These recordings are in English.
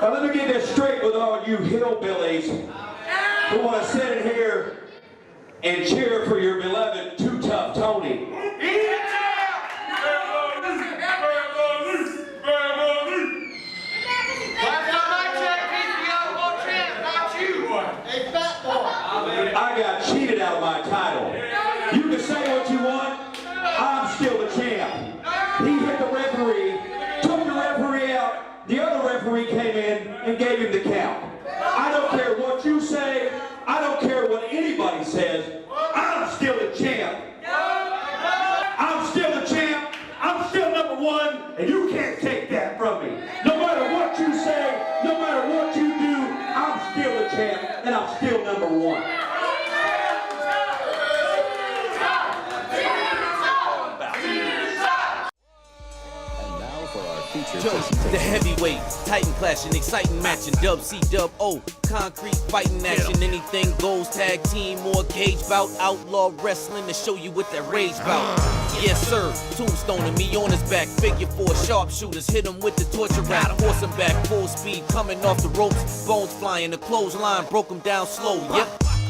Now let me get this straight with all you hillbillies who want to sit in here and cheer for your beloved Too Tough Tony. I got cheated out of my title. You can say what you want, I'm still the champ. He hit the referee, took the referee out, the other referee came in and gave him the count. I don't care what you say, I don't care what anybody says, I'm still the champ. I'm still the champ, I'm still number one, and you can't take that from me. No matter what you say, no matter what you do, I'm still the champ, and I'm still number one. The heavyweights, Titan clashing, exciting matching, WCWO, concrete fighting action, anything goes, tag team or cage bout, outlaw wrestling to show you what that rage bout. Yes sir, tombstoning me on his back, figure four sharpshooters, hit him with the torture rack, force him back, full speed, coming off the ropes, bones flying, the clothesline broke him down slow, yep.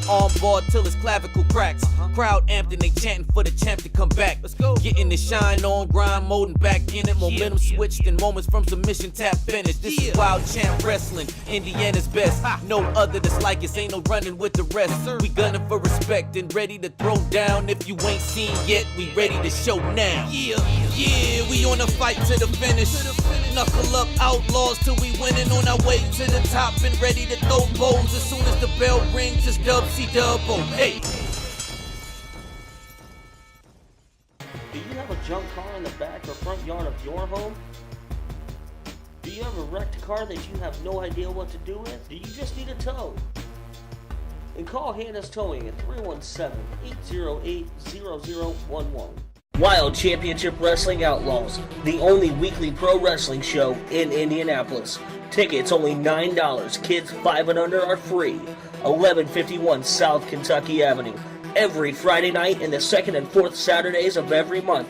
On board till his clavicle cracks. Crowd amped and they chanting for the champ to come back. Let's go. Getting the shine on, grind mode and back in it. Momentum switched and moments from submission tap finish. This is wild champ wrestling, Indiana's best. No other that's like us, ain't no running with the rest. We gunning for respect and ready to throw down. If you ain't seen yet, we ready to show now. Yeah, we on a fight to the finish. Knuckle up outlaws till we winning on our way to the top and ready to throw bows. As soon as the bell rings, it's WCWO. Hey. Do you have a junk car in the back or front yard of your home? Do you have a wrecked car that you have no idea what to do with? Do you just need a tow? And call Hannah's Towing at 317-808-0011. Wild Championship Wrestling Outlaws, the only weekly pro wrestling show in Indianapolis. Tickets only $9. Kids 5 and under are free. 1151 South Kentucky Avenue. Every Friday night and the second and fourth Saturdays of every month.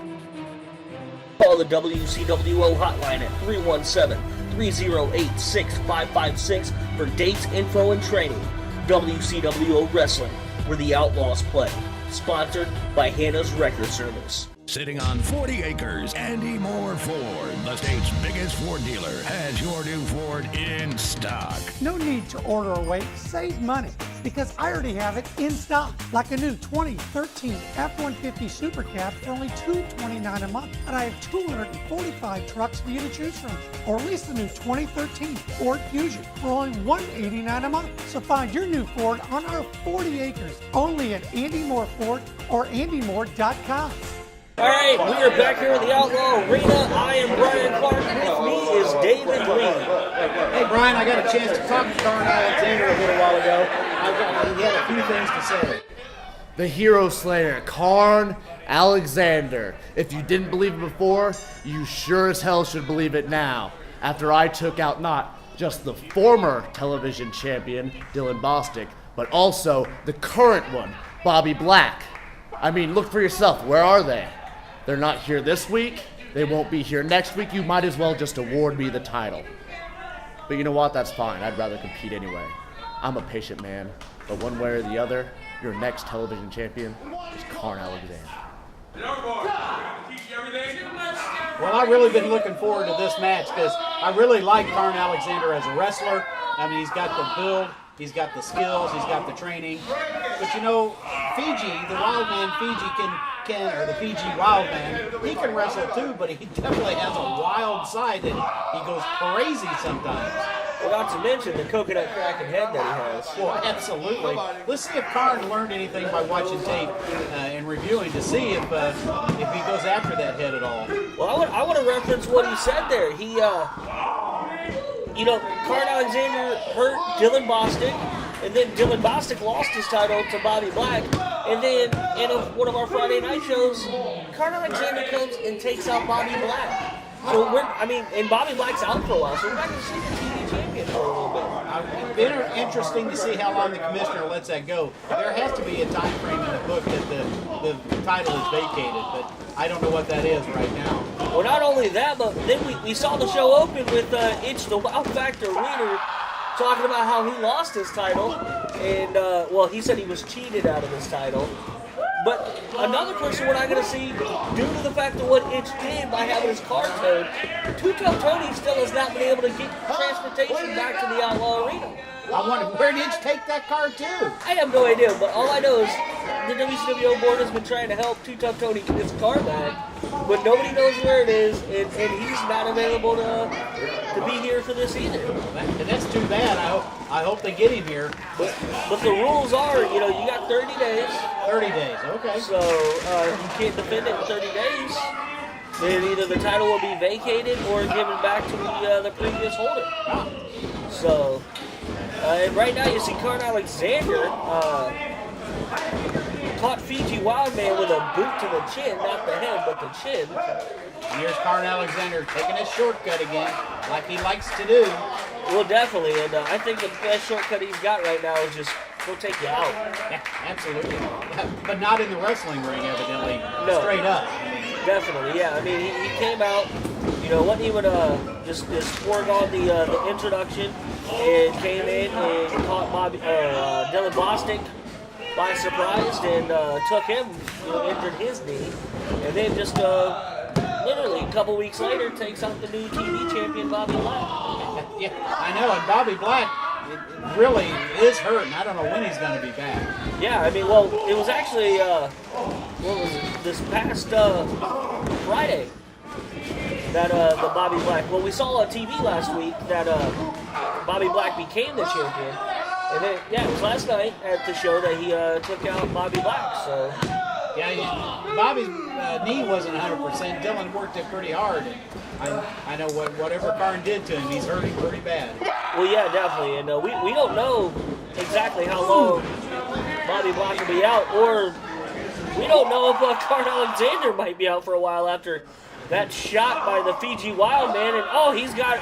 Call the WCWO hotline at 317-308-6556 for dates, info, and training. WCWO Wrestling, where the Outlaws play. Sponsored by Hannah's Record Service. Sitting on 40 acres, Andy Moore Ford, the state's biggest Ford dealer, has your new Ford in stock. No need to order or wait. Save money because I already have it in stock. Like a new 2013 F-150 Super Cab for only $229 a month. And I have 245 trucks for you to choose from. Or lease the new 2013 Ford Fusion for only $189 a month. So find your new Ford on our 40 acres only at Andy Moore Ford or andymore.com. All right, we are back here at the Outlaw Arena. I am Brian Clark. With me is David Reed. Hey, Brian, I got a chance to talk to Kharn Alexander a little while ago. He had a few things to say. The Hero Slayer, Kharn Alexander. If you didn't believe it before, you sure as hell should believe it now. After I took out not just the former television champion, Dylan Bostic, but also the current one, Bobby Black. I mean, look for yourself. Where are they? They're not here this week. They won't be here next week. You might as well just award me the title. But you know what? That's fine. I'd rather compete anyway. I'm a patient man. But one way or the other, your next television champion is Kharn Alexander. Well, I've really been looking forward to this match because I really like Kharn Alexander as a wrestler. I mean, he's got the build, he's got the skills, he's got the training. But you know, Fiji, the Wildman Fiji or the Fiji Wildman, he can wrestle too, but he definitely has a wild side that he goes crazy sometimes. Well, not to mention the coconut cracking head that he has. Well, absolutely. Let's see if Kharn learned anything by watching tape and reviewing to see if he goes after that head at all. Well, I want to reference what he said there. He, Kharn Alexander hurt Dylan Bostic, and then Dylan Bostic lost his title to Bobby Black. And then in one of our Friday night shows, Kharn Alexander comes and takes out Bobby Black. So and Bobby Black's out for a while, so we're not going to see the TV champion for a little bit. It's been interesting to see how long the commissioner lets that go. There has to be a time frame in the book that the title is vacated, but I don't know what that is right now. Well, not only that, but then we saw the show open with Itch the Wow Factor Wiener talking about how he lost his title, and he said he was cheated out of his title. But another person we're not going to see, due to the fact of what Itch did by having his car towed, Two Tough Tony still has not been able to get transportation back to the Outlaw Arena. I wonder, where did Itch take that car to? I have no idea, but all I know is the WCWO board has been trying to help Two Tough Tony get his car back, but nobody knows where it is, and he's not available to be here for this either. That's too bad. I hope they get him here. But the rules are, you got 30 days. 30 days, okay. So if you can't defend it in 30 days, then either the title will be vacated or given back to the previous holder. So, and right now you see Kharn Alexander caught Fiji Wildman with a boot to the chin, not the head, but the chin. Here's Kharn Alexander taking his shortcut again, like he likes to do. Well, definitely, and I think the best shortcut he's got right now is just go take you out. Yeah, absolutely. Yeah, but not in the wrestling ring, evidently. No. Straight up. Definitely, yeah. I mean, he came out, wasn't even just foregone the introduction, and came in and caught Dylan Bostic by surprise and took him, injured his knee, and then just literally a couple weeks later takes out the new TV champion Bobby Black. Yeah, I know, and Bobby Black it really is hurt, and I don't know when he's going to be back. Yeah, I mean, it was actually, this past Friday that the Bobby Black, we saw on TV last week that Bobby Black became the champion, and then, it was last night at the show that he took out Bobby Black, so. Yeah, Bobby's knee wasn't 100%. Dylan worked it pretty hard. And I know whatever Kharn did to him, he's hurting pretty bad. Well, yeah, definitely. And we don't know exactly how long Bobby Black will be out, or we don't know if Kharn Alexander might be out for a while after that shot by the Fiji Wildman. And he's got.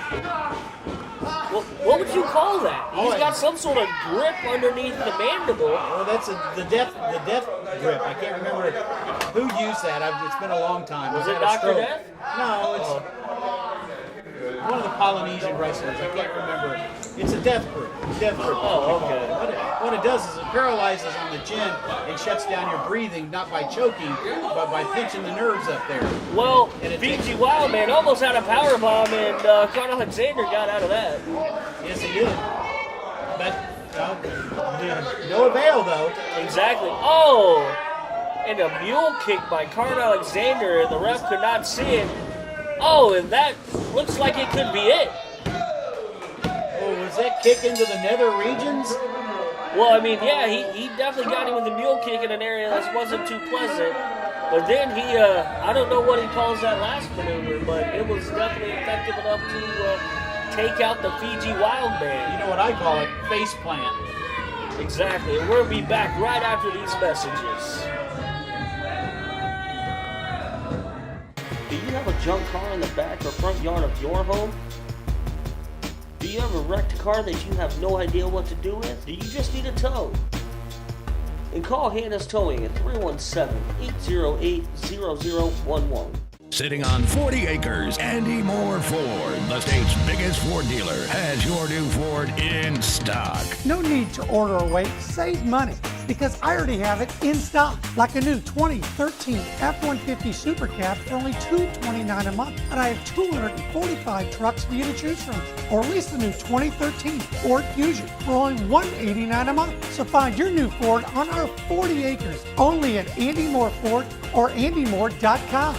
What would you call that? He's got some sort of grip underneath the mandible. Well, that's the death grip. I can't remember who used that. It's been a long time. Was it Dr. Death? No, it's one of the Polynesian wrestlers. I can't remember. It's a death grip. Oh, okay. What it does is it paralyzes on the chin and shuts down your breathing, not by choking, but by pinching the nerves up there. Well, Fiji Wildman almost had a power bomb, and Kharn Alexander got out of that. Yes, he did. But no avail, though. Exactly. Oh, and a mule kick by Kharn Alexander, and the ref could not see it. Oh, and that looks like it could be it. Oh, was that kick into the nether regions? Well, I mean, yeah, he definitely got him with a mule kick in an area that wasn't too pleasant. But then he, I don't know what he calls that last maneuver, but it was definitely effective enough to take out the Fiji Wildman. You know what I call it? Face plant. Exactly. And we'll be back right after these messages. Do you have a junk car in the back or front yard of your home? Do you have a wrecked car that you have no idea what to do with? Do you just need a tow? And call Hannah's Towing at 317-808-0011. Sitting on 40 acres, Andy Moore Ford, the state's biggest Ford dealer, has your new Ford in stock. No need to order or wait. Save money because I already have it in stock. Like a new 2013 F-150 Super Cab for only $229 a month. And I have 245 trucks for you to choose from. Or at least the new 2013 Ford Fusion for only $189 a month. So find your new Ford on our 40 acres only at Andy Moore Ford or AndyMoore.com.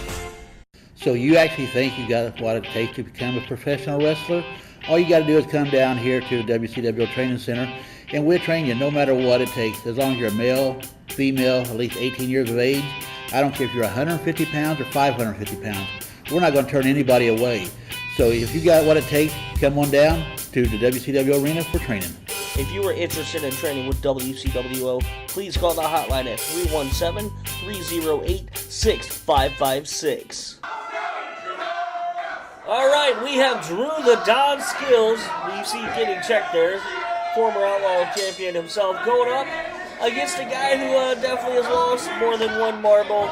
So you actually think you got what it takes to become a professional wrestler? All you got to do is come down here to the WCWO Training Center, and we'll train you no matter what it takes. As long as you're a male, female, at least 18 years of age. I don't care if you're 150 pounds or 550 pounds. We're not going to turn anybody away. So if you got what it takes, come on down to the WCWO Arena for training. If you are interested in training with WCWO, please call the hotline at 317-308-6556. All right, we have Drew the Don Skillz. You see getting checked there. Former Outlaw champion himself going up against a guy who definitely has lost more than one marble,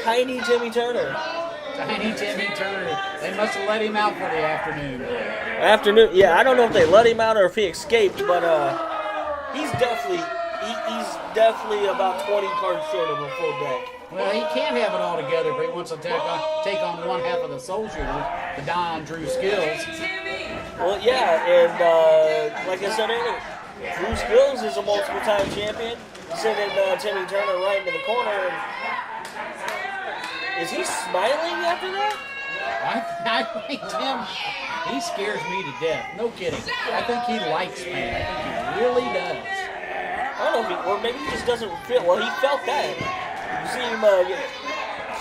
Tiny Timmy Turner. Tiny Timmy Turner. They must have let him out for the afternoon. Yeah, I don't know if they let him out or if he escaped, but he's definitely about 20 cards short of a full deck. Well, he can't have it all together, but he wants to take on one half of the Soul Shooter, the Don Drew Skillz. Well, yeah, and like I said earlier, Drew Skillz is a multiple-time champion, sending Timmy Turner right into the corner. And is he smiling after that? I think Tim, he scares me to death. No kidding. I think he likes me. I think he really does. I don't know if or maybe he just doesn't feel. Well, he felt that. You see him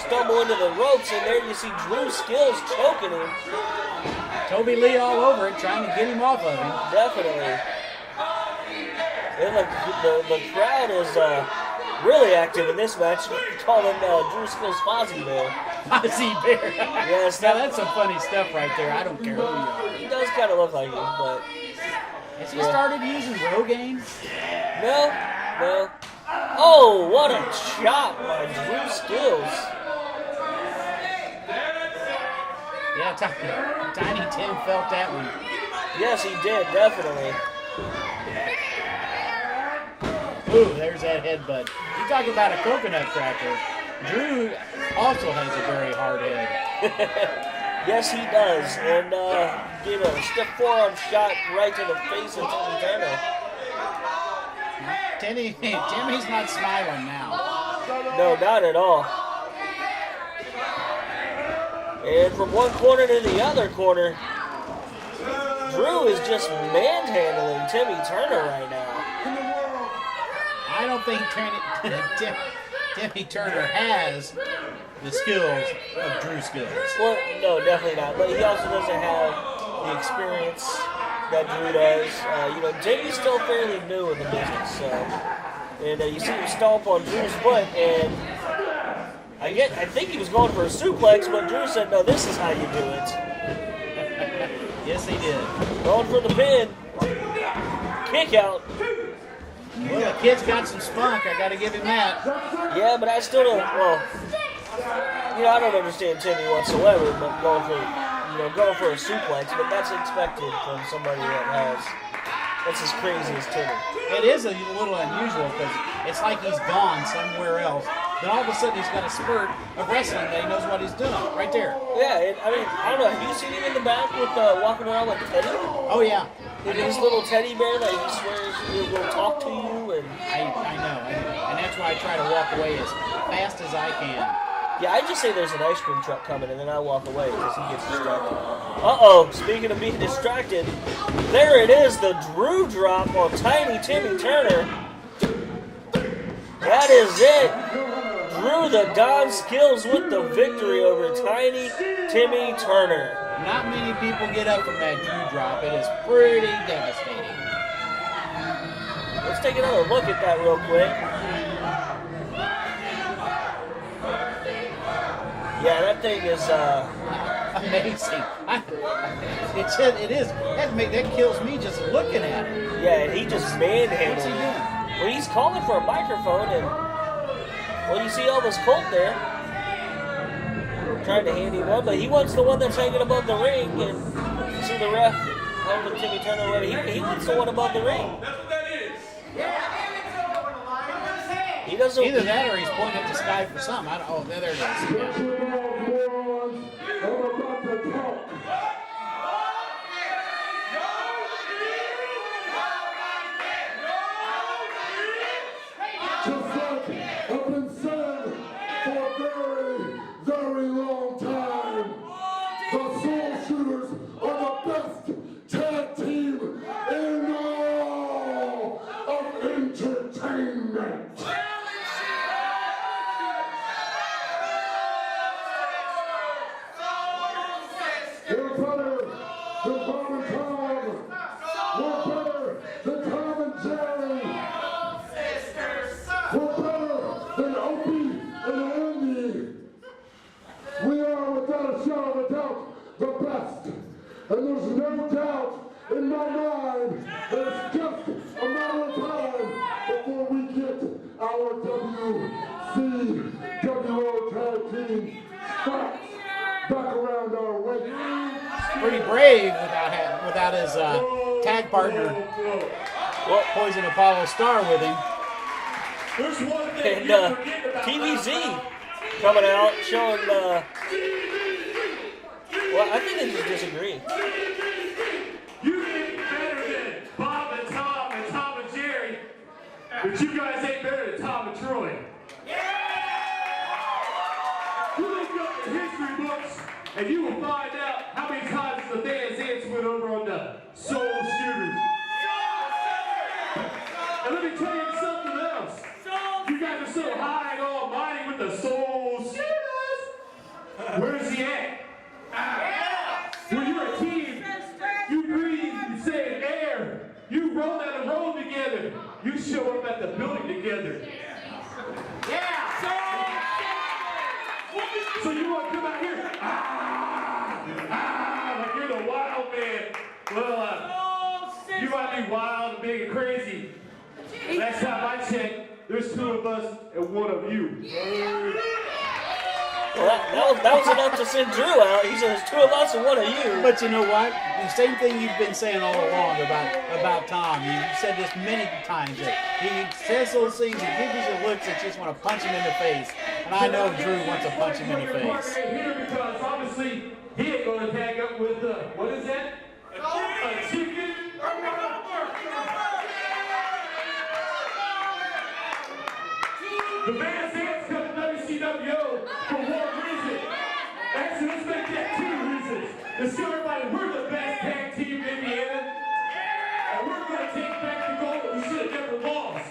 stumble into the ropes, and there you see Drew Skillz choking him. Toby Lee all over it, trying to get him off of him. Definitely. And the crowd is really active in this match. Call him Drew Skillz Fozzie Bear. Fozzie Bear. Yes, now that's some funny stuff right there. I don't care who you are. He does kind of look like him, but... Has he started using Rogaine? No. Oh, what a chop by Drew Skillz. Yeah, Tiny Tim felt that one. Yes, he did, definitely. Ooh, there's that headbutt. You talk about a coconut cracker. Drew also has a very hard head. Yes, he does. And gave a stiff forearm shot right to the face of Timmy Turner. Timmy's not smiling now. No, not at all. And from one corner to the other corner, Drew is just manhandling Timmy Turner right now. I don't think Timmy Turner has the skills of Drew Skillz. Well, no, definitely not. But he also doesn't have the experience that Drew does. Timmy's still fairly new in the business. So, and you see him stomp on Drew's foot, and I think he was going for a suplex, but Drew said, "No, this is how you do it." Yes, he did. Going for the pin. Kick out. Well, the kid's got some spunk. I got to give him that. Yeah, but I still don't. Well, I don't understand Timmy whatsoever. But going for a suplex, but that's expected from somebody that's as crazy as Timmy. It is a little unusual because it's like he's gone somewhere else. Then all of a sudden he's got a spurt of wrestling that he knows what he's doing. Right there. Yeah, I don't know. Have you seen him in the back with walking around like Teddy? Oh yeah. His little teddy bear that he swears he will talk to you. And I know. And that's why I try to walk away as fast as I can. Yeah, I just say there's an ice cream truck coming, and then I walk away because he gets distracted. Uh-oh, speaking of being distracted, there it is, the Drew drop on Tiny Timmy Turner. That is it. Drew the Don Skillz with the victory over Tiny Timmy Turner. Not many people get up from that Drew drop. It is pretty devastating. Let's take another look at that real quick. Yeah, that thing is amazing. It is. That kills me just looking at it. Yeah, and he just manhandled What's he him. doing? Well, he's calling for a microphone, and you see Elvis Colt there trying to hand him one, but he wants the one that's hanging above the ring, and you see the ref helping Timmy Turner away. He wants the one above the ring. That's what that is. He doesn't. Either that or he's pointing at the sky for something. There it is. Yeah. Very long time. The Soul Shooters are the best tag team in all of entertainment. time. It's just a matter of time before we get our WCWO tag team spots back around our waist. Pretty brave without his tag partner, Poison Apollo Star, with him. There's one thing And you forget about TVZ coming out showing, well, I think they just disagree. You ain't better than Bob and Tom and Jerry, but you guys ain't better than Tom and Troy. You look up the history books, and you will find out how many times the Van Zants went over on the Soul Shooters. And let me tell you something else. You guys are so high and almighty with the Soul Shooters. Where's he at? When you're a team, you breathe the same air. You roll down the road together. You show up at the building together. So you want to come out here, like you're the wild man. Well, you might be wild and big and crazy. Last time I checked, there's 2 of us and 1 of you. Well, that was enough to send Drew out. He says 2 of us and 1 of you. But you know what? The same thing you've been saying all along about Tom. You said this many times that he says those things and gives you the looks that you just want to punch him in the face. And I know Drew wants to punch him in the face. Right here, because obviously he ain't going to tag up with what is that? A chicken. The Van Zants come to WCWO for 1 reason. Actually, let's make that 2 reasons. To show everybody we're the best tag team in Indiana. And we're going to take back the gold that we should have never lost.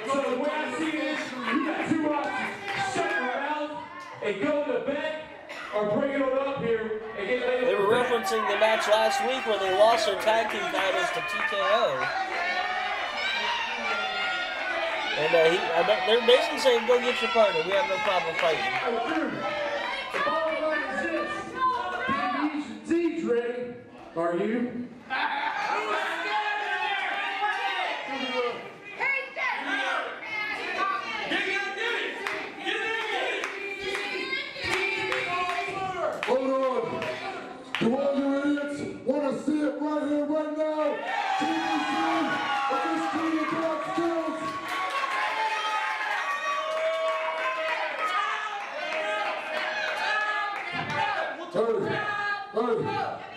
So the way I see this, you got 2 options. Shut your mouth and go in the back, or bring it on up here and get laid. They were referencing the match last week where they lost their tag team titles to TKO. And they're basically saying, go get your partner. We have no problem fighting. The bottom line is this. TVZ's ready. Are you? Hold on. Do all you idiots want to see it right here, right now? TVZ against Territorial Skillz. Hey,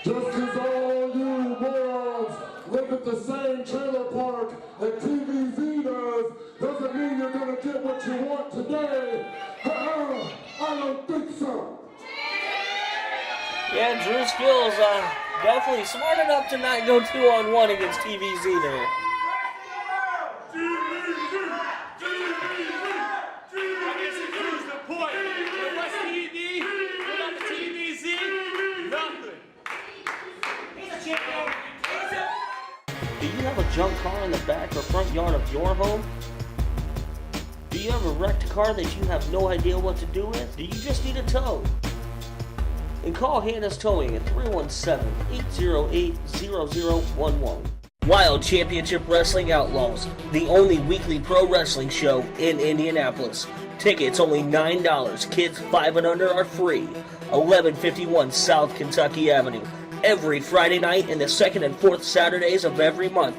just because all you morons live at the same trailer park that TVZ does, doesn't mean you're going to get what you want today. I don't think so. Yeah, Drew Skillz definitely smart enough to not go 2-on-1 against TVZ there. Do you have a junk car in the back or front yard of your home? Do you have a wrecked car that you have no idea what to do with? Do you just need a tow? And call Hannah's Towing at 317-808-0011. Wild Championship Wrestling Outlaws, the only weekly pro wrestling show in Indianapolis. Tickets only $9. Kids 5 and under are free. 1151 South Kentucky Avenue. Every Friday night and the 2nd and 4th Saturdays of every month.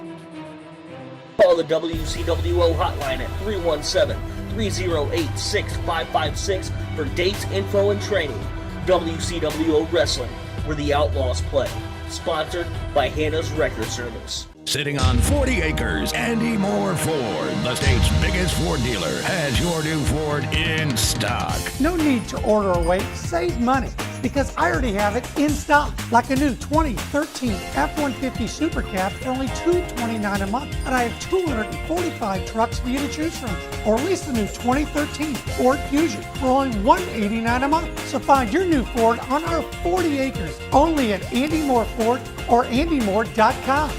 Call the WCWO hotline at 317-308-6556 for dates, info, and training. WCWO Wrestling, where the Outlaws play. Sponsored by Hannah's Record Service. Sitting on 40 acres, Andy Moore Ford, the state's biggest Ford dealer, has your new Ford in stock. No need to order or wait. Save money because I already have it in stock. Like a new 2013 F-150 Super Cab for only $229 a month. And I have 245 trucks for you to choose from. Or at least the new 2013 Ford Fusion for only $189 a month. So find your new Ford on our 40 acres only at Andy Moore Ford or andymore.com.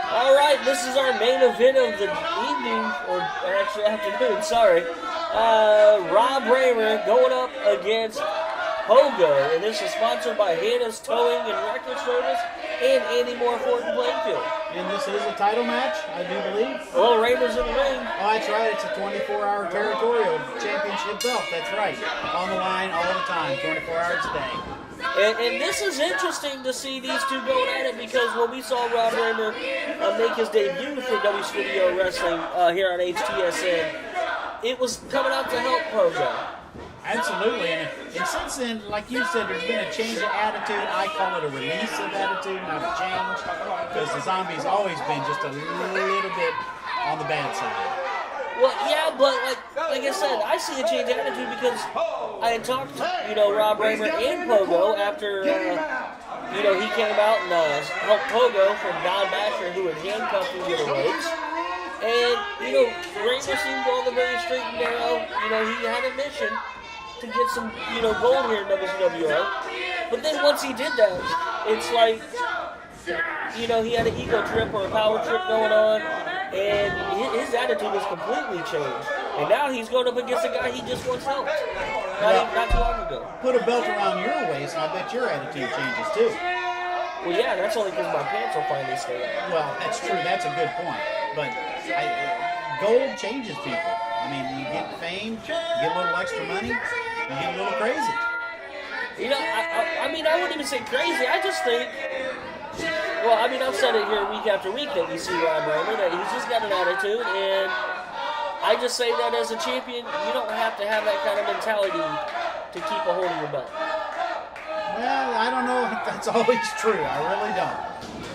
All right, this is our main event of the evening, or actually afternoon, sorry. Rob Raymer going up against Pogo, and this is sponsored by Hannah's Towing and Record Service and Andy Moore Ford and Plainfield. And this is a title match, I do believe. Oh, Raymer's in the ring. Oh, that's right. It's a 24-hour Territorial Championship belt. That's right. On the line all the time, 24 hours a day. And this is interesting to see these two going at it because when we saw Rob Raymer make his debut for WCWO Wrestling here on HTSN, it was coming out to help Pogo. Absolutely, and since then, like you said, there's been a change of attitude. I call it a release of attitude, not a change, because the Zombie's always been just a little bit on the bad side. Well, yeah, but like I said, I see a change of attitude because I had talked to, Rob Raymer and Pogo after, he came out and helped Pogo from Don Basher, who had handcuffed him to the ropes. And, Raymer seemed on the very straight and narrow. He had a mission to get some, gold here in WCWO. But then once he did that, it's like, he had an ego trip or a power trip going on, and his attitude has completely changed. And now he's going up against a guy he just wants help. Not too long ago. Put a belt around your waist, and I bet your attitude changes too. Well, yeah, that's only because my pants will finally stay up. Well, that's true. That's a good point. But gold changes people. I mean, you get fame, you get a little extra money, you get a little crazy. I wouldn't even say crazy. I just think, I've said it here week after week that we see Rob Raymer, that he's just got an attitude, and I just say that as a champion, you don't have to have that kind of mentality to keep a hold of your belt. Well, I don't know if that's always true. I really don't.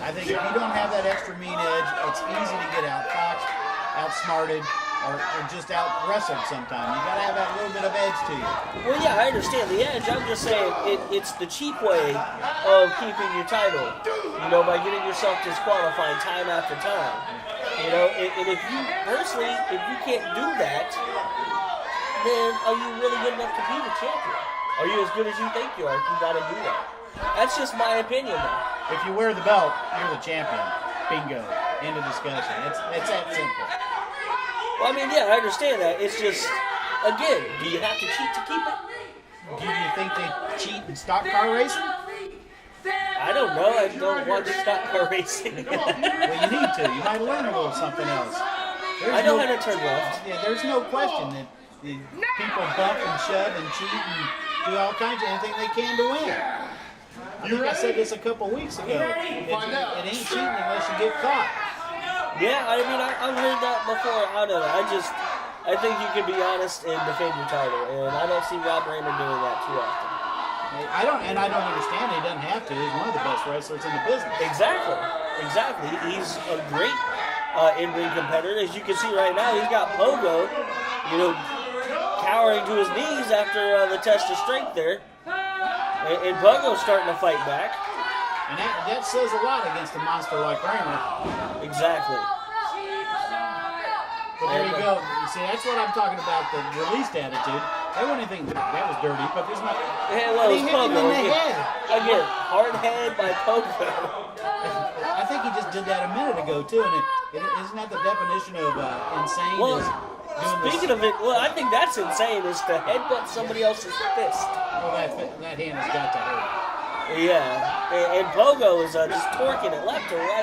I think if you don't have that extra mean edge, it's easy to get out-foxed, outsmarted, or just out-wrestled sometimes. You got to have that little bit of edge to you. Well, yeah, I understand the edge. I'm just saying it's the cheap way of keeping your title, by getting yourself disqualified time after time. And if you, personally, if you can't do that, then are you really good enough to be the champion? Are you as good as you think you are? You got to do that. That's just my opinion, though. If you wear the belt, you're the champion. Bingo. End of discussion. It's that simple. Well, I understand that. It's just, again, do you have to cheat to keep it? Do you think they cheat in stock car racing? I don't know. I don't watch stock car racing. Well, you need to. You might learn a little something else. I know how to turn left. Yeah, there's no question that people bump and shove and cheat and do all kinds of anything they can to win. I think I said this a couple weeks ago. It ain't cheating unless you get caught. Yeah, I've heard that before. I don't know. I think you can be honest and defend your title, and I don't see Rob Raymer doing that too often. I don't understand. He doesn't have to. He's one of the best wrestlers in the business. Exactly. He's a great in-ring competitor. As you can see right now, he's got Pogo, cowering to his knees after the test of strength there. And Pogo's starting to fight back. And that says a lot against a monster like Raymer. Exactly. But there you go. You see, that's what I'm talking about, the released attitude. That wasn't anything that was dirty, but there's not. Yeah, well, he hit him in the head. Again, hard head by Pogo. I think he just did that a minute ago, too. And isn't that the definition of insane? Well, speaking of it, I think that's insane, is to headbutt somebody else's fist. Well, that hand has got to hurt. Yeah, and Pogo is just torquing it left to right.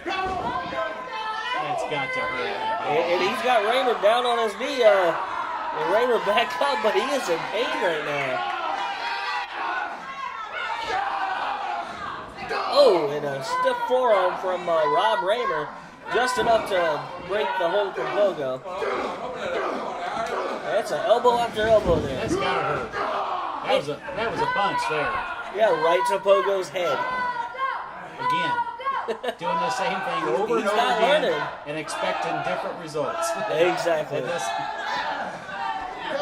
That's got to hurt. And he's got Raymer down on his knee. And Raymer back up, but he is in pain right now. Oh, and a stiff forearm from Rob Raymer. Just enough to break the hold from Pogo. That's an elbow after elbow there. That's gotta hurt. That was a punch there. Yeah, right to Pogo's head. Again, doing the same thing over and over again and expecting different results. Exactly.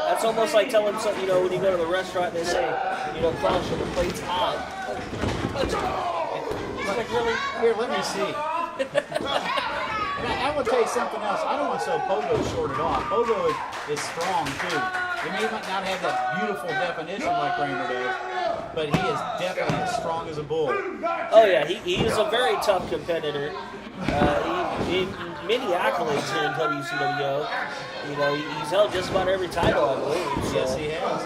That's almost like telling some, when you go to the restaurant, they say, Klaus, the plate's hot. He's like, really? Here, let me see. I will tell you something else. I don't want to say Pogo shorted off. Pogo is strong, too. He may not have that beautiful definition like Raymer does, but he is definitely as strong as a bull. Oh, yeah. He is a very tough competitor. He many accolades here in WCWO. He's held just about every title, I believe. So. Yes, he has.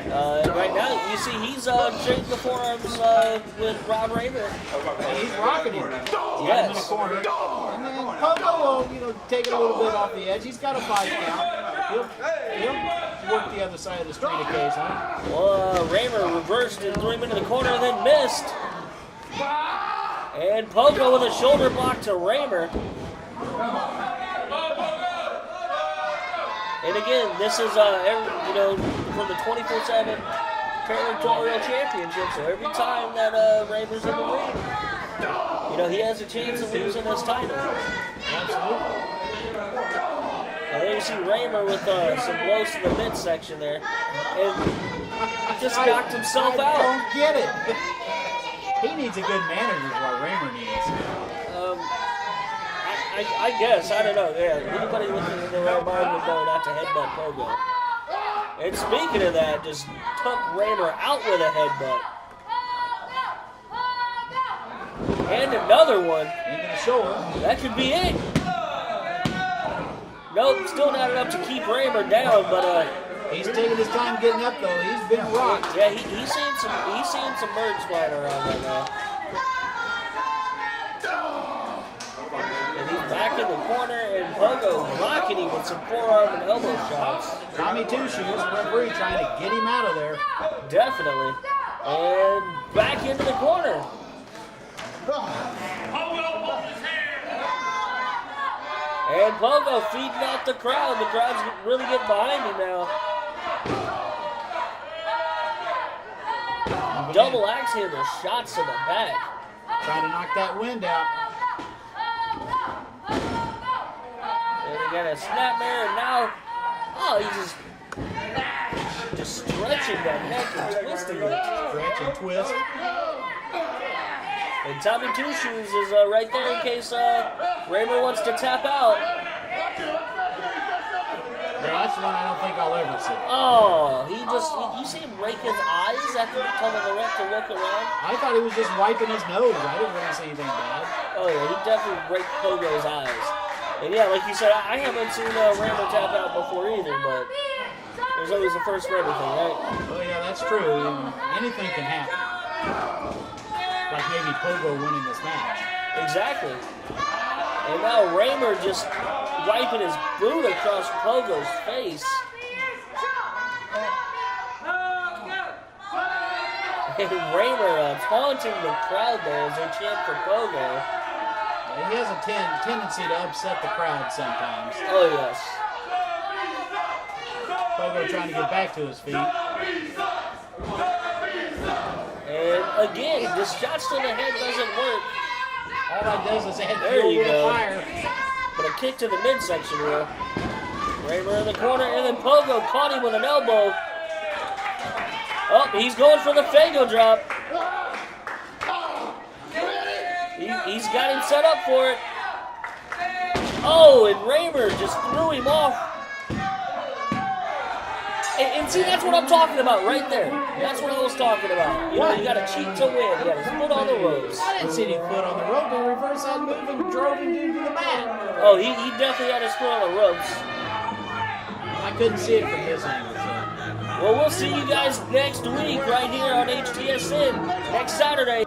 Right now, you see he's trading the forearms with Rob Raymer. He's rocking him. Yes. In the corner. And then Pogo will, take it a little bit off the edge. He's got a 5 count. He'll work the other side of the street occasionally. Well, Raymer reversed and threw him into the corner and then missed. And Pogo with a shoulder block to Raymer. And again, this is, for the 24/7 Territorial Championship. So every time that Raymer's in the ring, he has a chance of losing this title. Absolutely. And there you see Raymer with some blows to the midsection there. And just knocked himself out. I don't get it. He needs a good manager is what Raymer needs. I guess. I don't know. Yeah, anybody looking in the right mind would know not to headbutt Pogo. And speaking of that, just took Raymer out with a headbutt. And another one. Into the shoulder. That could be it. Nope, still not enough to keep Raymer down, but he's taking his time getting up though. He's been rocked. Yeah, he's seeing some birds flying around right now. And he's back in the corner, and Pogo rocking him with some forearm and elbow shots. Tommy Two Shoes, referee trying to get him out of there. Definitely. And back into the corner. And Pogo feeding off the crowd. The crowd's really getting behind him now. Double axe handle shots to the back. Trying to knock that wind out. And he got a snapmare, and now, he's just stretching that neck and twisting it. Stretch and twist. And Tommy Two Shoes is right there in case Raymer wants to tap out. That's one I don't think I'll ever see. Oh, you see him rake his eyes after telling the ref to look around? I thought he was just wiping his nose. I didn't really see anything bad. Oh yeah, he definitely raked Pogo's eyes. And yeah, like you said, I haven't seen Raymer tap out before either, but there's always a first for everything, right? Oh yeah, that's true. Anything can happen. Like maybe Pogo winning this match. Exactly. And now Raymer just wiping his boot across Pogo's face. And Raymer taunting the crowd there as they chant for Pogo. He has a tendency to upset the crowd sometimes. Oh, yes. Pogo trying to get back to his feet. And again, just shots to the head doesn't work. All that does is add There fuel you to the go. fire. But a kick to the midsection will. Raymer in the corner, and then Pogo caught him with an elbow. Oh, he's going for the Fago drop. He's got him set up for it. Oh, and Raymer just threw him off. And see, that's what I'm talking about right there. That's what I was talking about. You got to cheat to win. You got his foot on the ropes. I didn't see any foot on the rope. They reversed that move and drove him into the mat. Oh, he definitely had his foot on the ropes. I couldn't see it from this angle. So. Well, we'll see you guys next week right here on HTSN next Saturday.